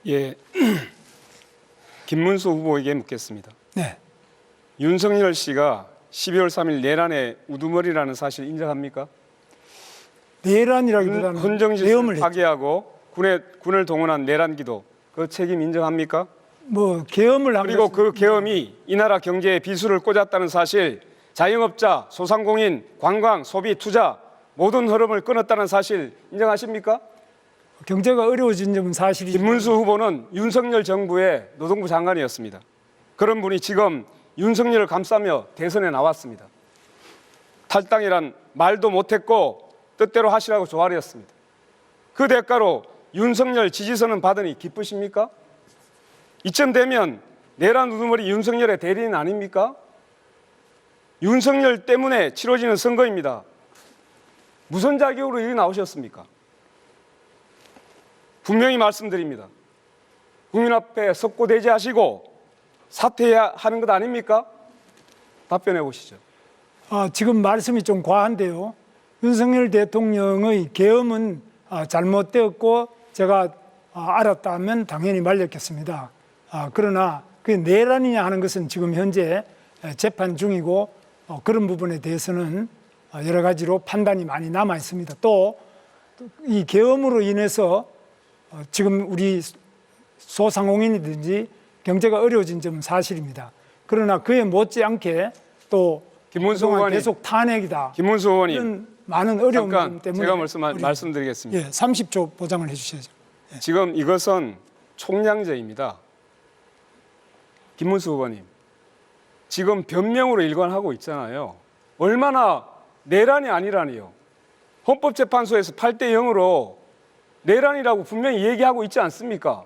예, 김문수 후보에게 묻겠습니다. 네. 윤석열 씨가 12월 3일 내란의 우두머리라는 사실 인정합니까? 내란이라기보다는 헌정질서를 계엄을 했죠. 파괴하고 군을 동원한 내란 기도 그 책임 인정합니까? 뭐 계엄을 한 그리고 것은 그 계엄이 이 나라 경제에 비수를 꽂았다는 사실, 자영업자, 소상공인, 관광, 소비, 투자 모든 흐름을 끊었다는 사실 인정하십니까? 경제가 어려워진 점은 사실이죠. 김문수 후보는 윤석열 정부의 노동부 장관이었습니다. 그런 분이 지금 윤석열을 감싸며 대선에 나왔습니다. 탈당이란 말도 못했고 뜻대로 하시라고 조아렸습니다. 그 대가로 윤석열 지지선은 받으니 기쁘십니까? 이쯤 되면 내란 우두머리 윤석열의 대리인 아닙니까? 윤석열 때문에 치러지는 선거입니다. 무슨 자격으로 여기 나오셨습니까? 분명히 말씀드립니다. 국민 앞에 석고대죄하시고 사퇴해야 하는 것 아닙니까? 답변해 보시죠. 지금 말씀이 좀 과한데요. 윤석열 대통령의 계엄은 잘못되었고 제가 알았다면 당연히 말렸겠습니다. 그러나 그게 내란이냐 하는 것은 지금 현재 재판 중이고 그런 부분에 대해서는 여러 가지로 판단이 많이 남아 있습니다. 또 이 계엄으로 인해서 지금 우리 소상공인이든지 경제가 어려워진 점은 사실입니다. 그러나 그에 못지않게 또 김문수 그동안 의원님, 계속 탄핵이다. 김문수 의원님, 이런 많은 어려움 잠깐 때문에 제가 말씀드리겠습니다. 예, 30초 보장을 해주셔야죠. 지금 이것은 총량제입니다. 김문수 의원님, 지금 변명으로 일관하고 있잖아요. 얼마나 내란이 아니라니요. 헌법재판소에서 8대 0으로 내란이라고 분명히 얘기하고 있지 않습니까?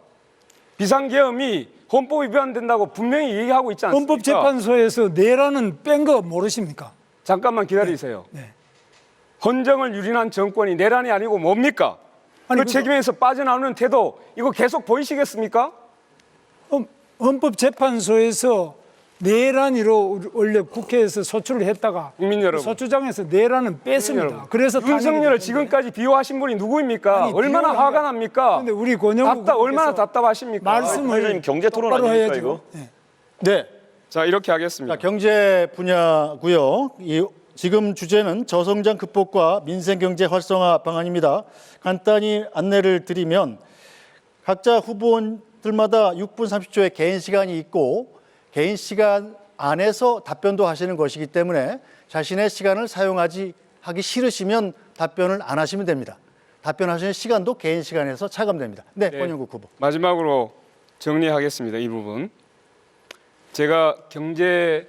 비상계엄이 헌법 위반된다고 분명히 얘기하고 있지 않습니까? 헌법재판소에서 내란은 뺀 거 모르십니까? 잠깐만 기다리세요. 네. 헌정을 유린한 정권이 내란이 아니고 뭡니까? 아니, 그 책임에서 빠져나오는 태도 이거 계속 보이시겠습니까? 헌법재판소에서 내란으로 원래 국회에서 소추를 했다가 국민 여러분, 소추장에서 내란은 뺐습니다. 여러분, 그래서 윤석열을 지금까지 비호하신 분이 누구입니까? 아니, 얼마나 비호가 화가 납니까? 근데 우리 권영국 얼마나 답답하십니까? 말씀을 경제 토론 똑바로 아닙니까, 해야죠. 이거? 네. 네, 자, 이렇게 하겠습니다. 자, 경제 분야고요. 지금 주제는 저성장 극복과 민생 경제 활성화 방안입니다. 간단히 안내를 드리면 각자 후보원들마다 6분 30초의 개인 시간이 있고 개인 시간 안에서 답변도 하시는 것이기 때문에 자신의 시간을 하기 싫으시면 답변을 안 하시면 됩니다. 답변하시는 시간도 개인 시간에서 차감됩니다. 네, 권영국 후보. 마지막으로 정리하겠습니다. 이 부분. 제가 경제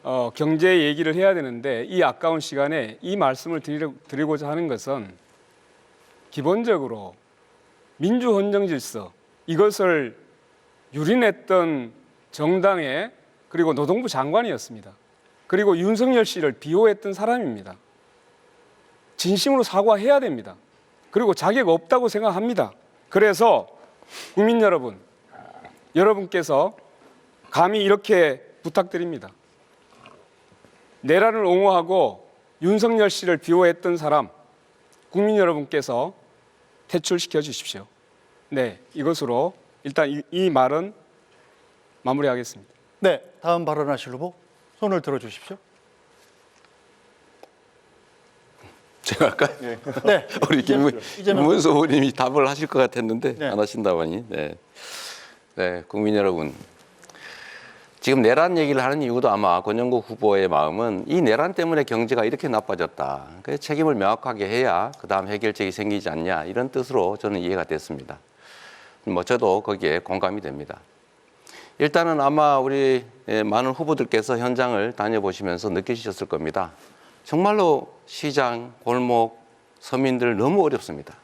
얘기를 해야 되는데 이 아까운 시간에 이 말씀을 드리고자 하는 것은 기본적으로 민주 헌정 질서 이것을 유린했던 정당의 그리고 노동부 장관이었습니다. 그리고 윤석열 씨를 비호했던 사람입니다. 진심으로 사과해야 됩니다. 그리고 자격 없다고 생각합니다. 그래서 국민 여러분, 여러분께서 감히 이렇게 부탁드립니다. 내란을 옹호하고 윤석열 씨를 비호했던 사람, 국민 여러분께서 퇴출시켜 주십시오. 네, 이것으로 일단 이 말은 마무리하겠습니다. 네, 다음 발언하실 후보 손을 들어주십시오. 제가 아까 네, 우리 김문수 후보님이 답을 하실 것 같았는데 네. 안 하신다고 하니. 네. 네, 국민 여러분. 지금 내란 얘기를 하는 이유도 아마 권영국 후보의 마음은 이 내란 때문에 경제가 이렇게 나빠졌다. 그래서 책임을 명확하게 해야 그다음 해결책이 생기지 않냐 이런 뜻으로 저는 이해가 됐습니다. 저도 거기에 공감이 됩니다. 일단은 아마 우리 많은 후보들께서 현장을 다녀보시면서 느끼셨을 겁니다. 정말로 시장, 골목, 서민들 너무 어렵습니다.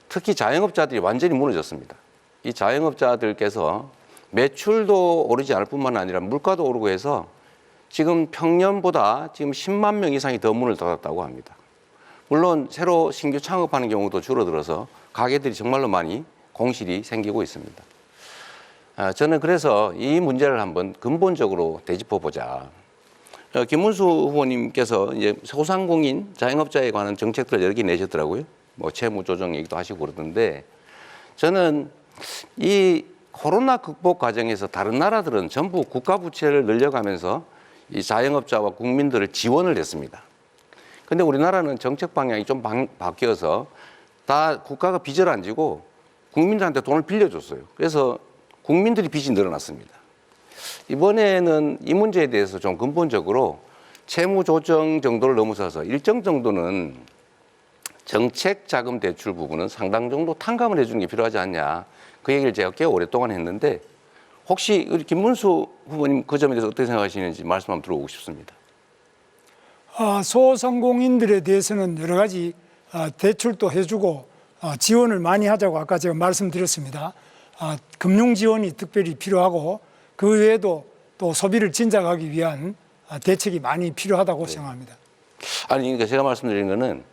특히 자영업자들이 완전히 무너졌습니다. 이 자영업자들께서 매출도 오르지 않을 뿐만 아니라 물가도 오르고 해서 지금 평년보다 지금 10만 명 이상이 더 문을 닫았다고 합니다. 물론 새로 신규 창업하는 경우도 줄어들어서 가게들이 정말로 많이 공실이 생기고 있습니다. 저는 그래서 이 문제를 한번 근본적으로 되짚어보자. 김문수 후보님께서 이제 소상공인 자영업자에 관한 정책들을 여러 개 내셨더라고요. 뭐 채무 조정 얘기도 하시고 그러던데 저는 이 코로나 극복 과정에서 다른 나라들은 전부 국가 부채를 늘려가면서 이 자영업자와 국민들을 지원을 했습니다. 근데 우리나라는 정책 방향이 좀 바뀌어서 다 국가가 빚을 안 지고 국민들한테 돈을 빌려줬어요. 그래서 국민들이 빚이 늘어났습니다. 이번에는 이 문제에 대해서 좀 근본적으로 채무 조정 정도를 넘어서서 일정 정도는 정책 자금 대출 부분은 상당 정도 탕감을 해주는 게 필요하지 않냐. 그 얘기를 제가 꽤 오랫동안 했는데 혹시 우리 김문수 후보님 그 점에 대해서 어떻게 생각하시는지 말씀 한번 들어보고 싶습니다. 소상공인들에 대해서는 여러 가지 대출도 해주고 지원을 많이 하자고 아까 제가 말씀드렸습니다. 금융 지원이 특별히 필요하고 그 외에도 또 소비를 진작하기 위한 대책이 많이 필요하다고 생각합니다. 아니, 그러니까 제가 말씀드리는 거는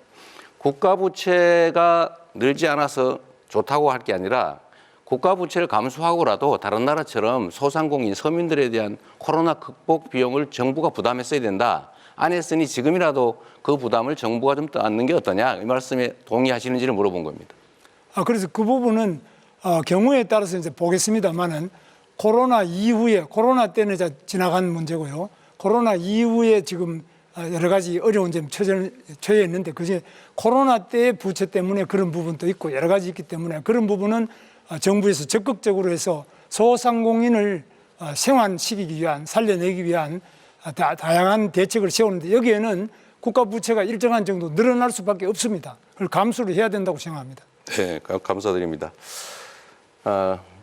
국가 부채가 늘지 않아서 좋다고 할 게 아니라 국가 부채를 감수하고라도 다른 나라처럼 소상공인 서민들에 대한 코로나 극복 비용을 정부가 부담했어야 된다. 안 했으니 지금이라도 그 부담을 정부가 좀 떠안는 게 어떠냐. 이 말씀에 동의하시는지를 물어본 겁니다. 그래서 그 부분은 경우에 따라서 이제 보겠습니다만은 코로나 이후에 코로나 때는 이제 지나간 문제고요. 코로나 이후에 지금 여러 가지 어려운 점에 처해 있는데 그중에 코로나 때의 부채 때문에 그런 부분도 있고 여러 가지 있기 때문에 그런 부분은 정부에서 적극적으로 해서 소상공인을 생환시키기 위한 살려내기 위한 다양한 대책을 세우는데 여기에는 국가 부채가 일정한 정도 늘어날 수밖에 없습니다. 그걸 감수를 해야 된다고 생각합니다. 네, 감사드립니다.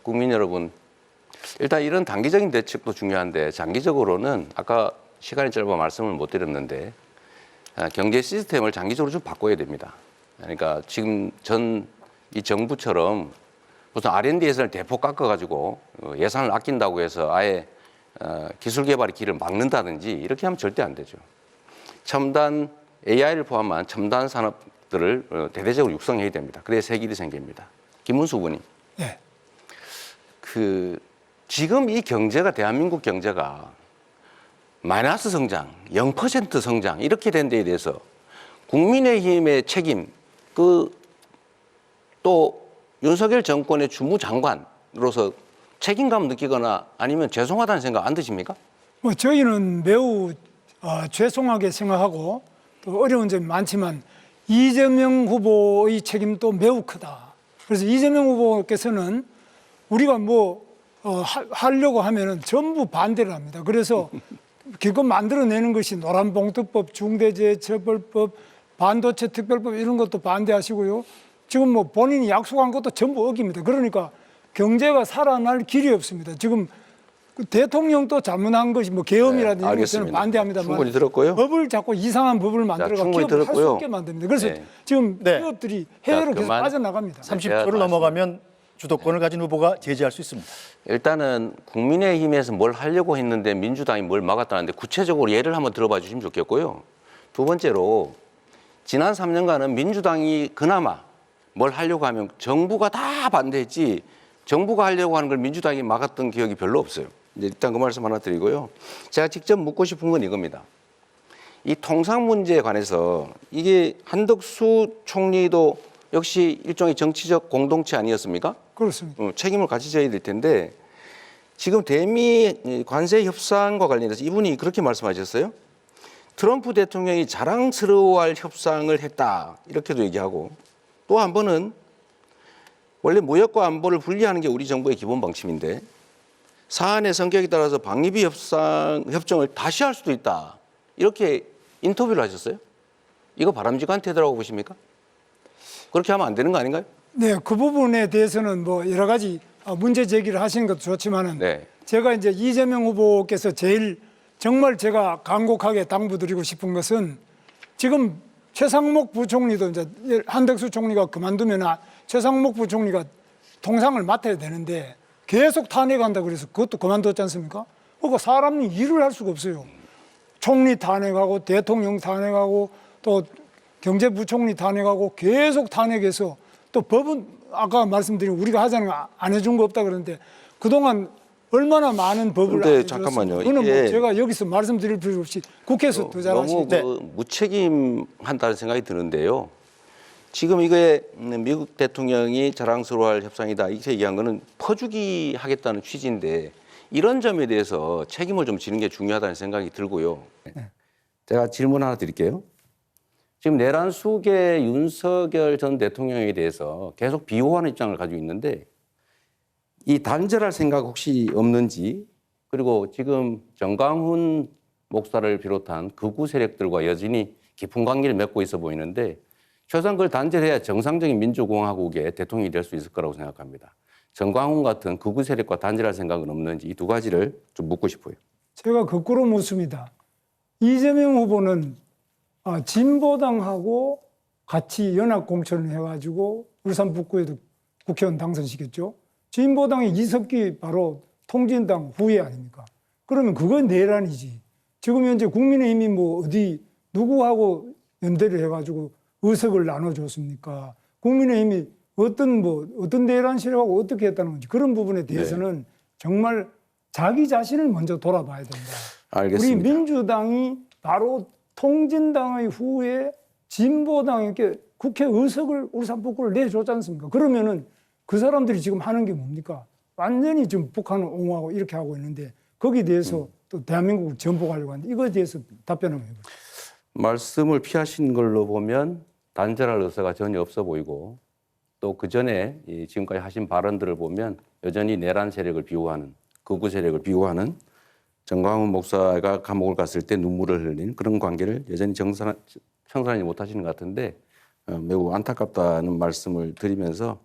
국민 여러분, 일단 이런 단기적인 대책도 중요한데 장기적으로는 아까 시간이 짧아 말씀을 못 드렸는데 경제 시스템을 장기적으로 좀 바꿔야 됩니다. 그러니까 지금 이 정부처럼 무슨 R&D 예산을 대폭 깎아가지고 예산을 아낀다고 해서 아예 기술 개발의 길을 막는다든지 이렇게 하면 절대 안 되죠. 첨단 AI를 포함한 첨단 산업들을 대대적으로 육성해야 됩니다. 그래야 새 길이 생깁니다. 김문수 후보님. 네. 지금 이 경제가 대한민국 경제가 마이너스 성장, 0% 성장 이렇게 된 데에 대해서 국민의힘의 책임, 또 윤석열 정권의 주무장관으로서 책임감 느끼거나 아니면 죄송하다는 생각 안 드십니까? 저희는 매우 죄송하게 생각하고 또 어려운 점이 많지만 이재명 후보의 책임도 매우 크다. 그래서 이재명 후보께서는 우리가 하려고 하면은 전부 반대를 합니다. 그래서 기껏 만들어내는 것이 노란봉투법, 중대재해처벌법, 반도체 특별법 이런 것도 반대하시고요. 지금 본인이 약속한 것도 전부 어깁니다. 그러니까 경제가 살아날 길이 없습니다. 지금 대통령도 잘못한 것이 계엄이라든지 이런 것은 반대합니다만 충분히 들었고요. 법을 자꾸 이상한 법을 만들어가 기업을 할 수 없게 만듭니다. 그래서 지금 기업들이 해외로 계속 빠져나갑니다. 30초를 넘어가면 주도권을 가진 후보가 제지할 수 있습니다. 일단은 국민의힘에서 뭘 하려고 했는데 민주당이 뭘 막았다는데 구체적으로 예를 한번 들어봐 주시면 좋겠고요. 두 번째로 지난 3년간은 민주당이 그나마 뭘 하려고 하면 정부가 다 반대했지 정부가 하려고 하는 걸 민주당이 막았던 기억이 별로 없어요. 이제 일단 그 말씀 하나 드리고요. 제가 직접 묻고 싶은 건 이겁니다. 이 통상 문제에 관해서 이게 한덕수 총리도 역시 일종의 정치적 공동체 아니었습니까? 그렇습니다. 책임을 같이 져야 될 텐데 지금 대미 관세 협상과 관련해서 이분이 그렇게 말씀하셨어요. 트럼프 대통령이 자랑스러워할 협상을 했다 이렇게도 얘기하고 또 한 번은 원래 무역과 안보를 분리하는 게 우리 정부의 기본 방침인데 사안의 성격에 따라서 방위비 협정을 다시 할 수도 있다 이렇게 인터뷰를 하셨어요. 이거 바람직한 태도라고 보십니까? 그렇게 하면 안 되는 거 아닌가요? 네, 그 부분에 대해서는 여러 가지 문제 제기를 하시는 것도 좋지만은 제가 이제 이재명 후보께서 제일 정말 제가 간곡하게 당부드리고 싶은 것은 지금 최상목 부총리도 이제 한덕수 총리가 그만두면 최상목 부총리가 통상을 맡아야 되는데 계속 탄핵한다 그래서 그것도 그만뒀지 않습니까? 그러니까 사람이 일을 할 수가 없어요. 총리 탄핵하고 대통령 탄핵하고 또 경제부총리 탄핵하고 계속 탄핵해서 또 법은 아까 말씀드린 우리가 하자는 거 안 해준 거 없다 그러는데 그동안 얼마나 많은 법을 안 해줬어요. 잠깐만요. 그거는 제가 여기서 말씀드릴 필요 없이 국회에서 더 잘하시고 너무 무책임한다는 생각이 드는데요. 지금 이게 미국 대통령이 자랑스러워할 협상이다 이렇게 얘기한 거는 퍼주기 하겠다는 취지인데 이런 점에 대해서 책임을 좀 지는 게 중요하다는 생각이 들고요. 제가 질문 하나 드릴게요. 지금 내란 수계 윤석열 전 대통령에 대해서 계속 비호하는 입장을 가지고 있는데 이 단절할 생각 혹시 없는지 그리고 지금 정광훈 목사를 비롯한 극우 세력들과 여전히 깊은 관계를 맺고 있어 보이는데 최소한 그걸 단절해야 정상적인 민주공화국의 대통령이 될 수 있을 거라고 생각합니다. 정광훈 같은 극우 세력과 단절할 생각은 없는지 이 두 가지를 좀 묻고 싶어요. 제가 거꾸로 묻습니다. 이재명 후보는 진보당하고 같이 연합 공천을 해가지고 울산 북구에도 국회의원 당선시켰죠. 진보당의 이석기 바로 통진당 후예 아닙니까? 그러면 그건 내란이지. 지금 현재 국민의힘이 뭐 어디 누구하고 연대를 해가지고 의석을 나눠줬습니까? 국민의힘이 어떤 내란 세력하고 어떻게 했다는 건지 그런 부분에 대해서는 정말 자기 자신을 먼저 돌아봐야 된다. 알겠습니다. 우리 민주당이 바로 통진당의 후에 진보당에게 국회 의석을 울산 북구를 내줬지 않습니까? 그러면은 그 사람들이 지금 하는 게 뭡니까? 완전히 지금 북한을 옹호하고 이렇게 하고 있는데 거기에 대해서 또 대한민국을 전복하려고 하는데 이거에 대해서 답변 한번 해보죠. 말씀을 피하신 걸로 보면 단절할 의사가 전혀 없어 보이고 또 그 전에 지금까지 하신 발언들을 보면 여전히 내란 세력을 비호하는 극우 세력을 비호하는 정광훈 목사가 감옥을 갔을 때 눈물을 흘린 그런 관계를 여전히 청산하지 못하시는 것 같은데 매우 안타깝다는 말씀을 드리면서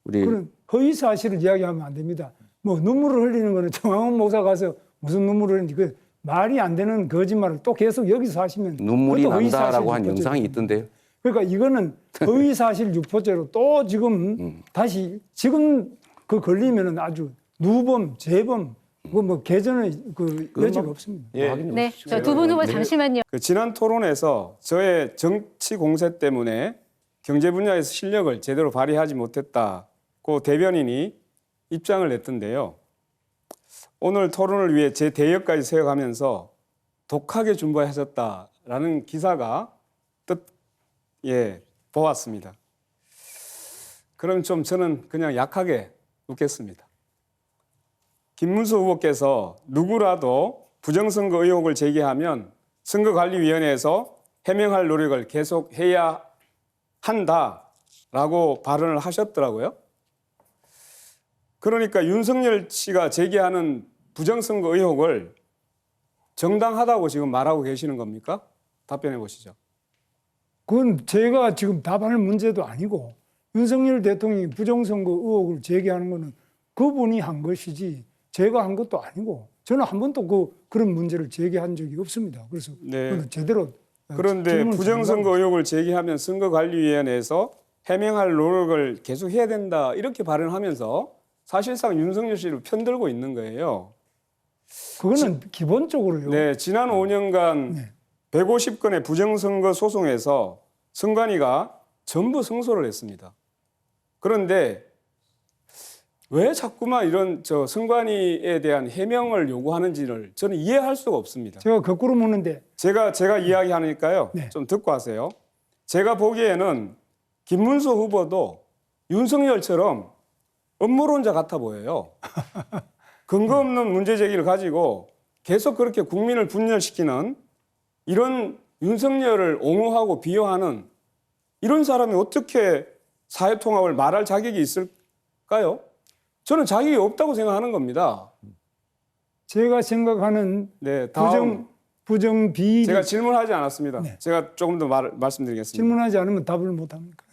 우리 그런 허위 사실을 이야기하면 안 됩니다. 뭐 눈물을 흘리는 거는 정광훈 목사 가서 무슨 눈물을 흘리는지 그 말이 안 되는 거짓말을 또 계속 여기서 하시면 눈물이 그것도 허위 난다라고 한 사실 영상이 유포죄죠. 있던데요. 그러니까 이거는 허위 사실 유포죄로 또 지금 다시 지금 그 걸리면은 아주 누범, 재범 뭐 개전의 그 여지가 없습니다. 네, 저 두 분 후보 잠시만요. 그 지난 토론에서 저의 정치 공세 때문에 경제 분야에서 실력을 제대로 발휘하지 못했다고 대변인이 입장을 냈던데요. 오늘 토론을 위해 제 대역까지 세워가면서 독하게 준비하셨다라는 기사가 보았습니다. 그럼 좀 저는 그냥 약하게 묻겠습니다. 김문수 후보께서 누구라도 부정선거 의혹을 제기하면 선거관리위원회에서 해명할 노력을 계속해야 한다라고 발언을 하셨더라고요. 그러니까 윤석열 씨가 제기하는 부정선거 의혹을 정당하다고 지금 말하고 계시는 겁니까? 답변해 보시죠. 그건 제가 지금 답할 문제도 아니고 윤석열 대통령이 부정선거 의혹을 제기하는 거는 그분이 한 것이지 제가 한 것도 아니고 저는 한 번도 그런 문제를 제기한 적이 없습니다. 그래서 그건 제대로 그런데 질문을 부정선거 의혹을 제기하면 선거관리위원회에서 해명할 노력을 계속 해야 된다 이렇게 발언하면서 사실상 윤석열 씨를 편들고 있는 거예요. 그거는 기본적으로요. 네, 지난 5년간 150건의 부정선거 소송에서 선관위가 전부 승소를 했습니다. 그런데 왜 자꾸만 이런 선관위에 대한 해명을 요구하는지를 저는 이해할 수가 없습니다. 제가 거꾸로 묻는데 제가 이야기하니까요. 네. 좀 듣고 하세요. 제가 보기에는 김문수 후보도 윤석열처럼 음모론자 같아 보여요. 근거 없는 문제 제기를 가지고 계속 그렇게 국민을 분열시키는 이런 윤석열을 옹호하고 비호하는 이런 사람이 어떻게 사회통합을 말할 자격이 있을까요? 저는 자격이 없다고 생각하는 겁니다. 제가 생각하는 네, 다음 부정 비리 제가 질문하지 않았습니다. 제가 조금 더 말씀드리겠습니다. 질문하지 않으면 답을 못 합니까?